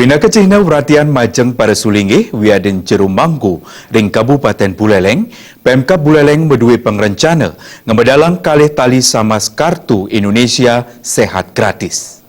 Pina kecihna perhatian majeng pada sulingih wiaden Jero Mangku ring Kabupaten Buleleng, Pemkab Buleleng berdua pengerencana ngemedalang kalih tali samas kartu Indonesia Sehat Gratis.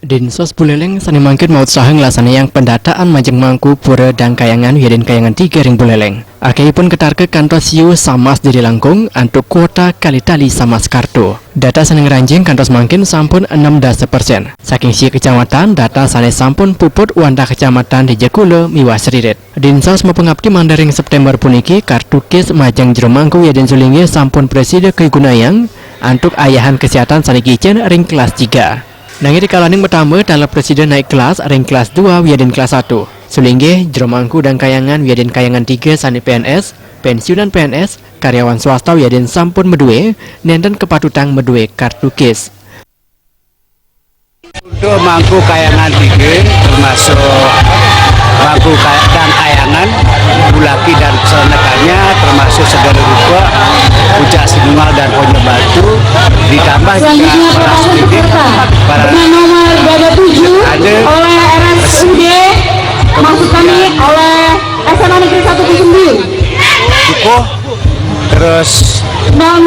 Dinsos Buleleng sani mangkin maut saha ngelasanayang pendataan majeng mangku pura dan kayangan wiaden kayangan 3 ring Buleleng. Akehipun ketarke kantos siu samas diri langkung antuk kuota kali tali samas kartu. Data sani ngeranjing kantos mangkin sampun 60%. Saking si kecamatan data sani sampun puput wanda kecamatan di Jekule miwas ririt. Dinsos mapengabdi mandaring September puniki kartu kes majeng Jero Mangku wiaden sulingi sampun preside kegunayang antuk ayahan kesehatan sani kicen ring kelas 3. Nanging di kalaning pertama dalam presiden naik kelas ring kelas 2 wiaden kelas 1. Sulingge Jero Mangku dan kayangan wiaden kayangan 3 sani PNS, pensiunan PNS, karyawan swasta wiaden sampun medue nenten kepatutang medue kartu kes. Untuk mangku kayangan 3 termasuk mangku dan kayangan bulaki dan senekannya termasuk segala rupa pucak sinungal dan pojok batu ditambah juga para nomor 27 oleh RSUD maksud kami oleh SMA Negeri 1 Kusumbui Dukuh terus 06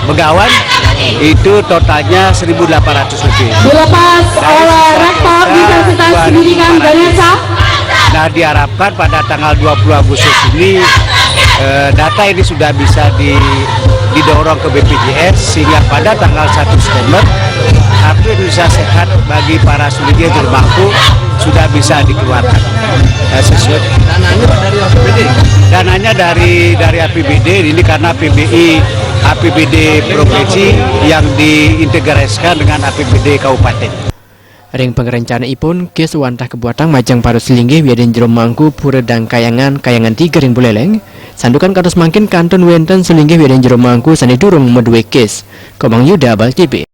Begawan itu totalnya 1.800 lebih. dilepas oleh Rektor Universitas Pendidikan Ganesha. Nah, diharapkan pada tanggal 20 Agustus ini data ini sudah bisa didorong ke BPJS sehingga pada tanggal 1 September kartu Indonesia Sehat bagi para sulingge Jero Mangku sudah bisa dikeluarkan. Sesuai dananya dari APBD ini karena APBD provinsi yang diintegrasikan dengan APBD kabupaten. Ring pengerencana ipun kes wantah kebuatan majang paru selinggi wiaden Jero Mangku pura dan kayangan 3 ring Buleleng. Sandukan kados mangkin kanton wenten selinggi wiaden Jero Mangku sani durung medue kes. Komang Yuda Bal TV.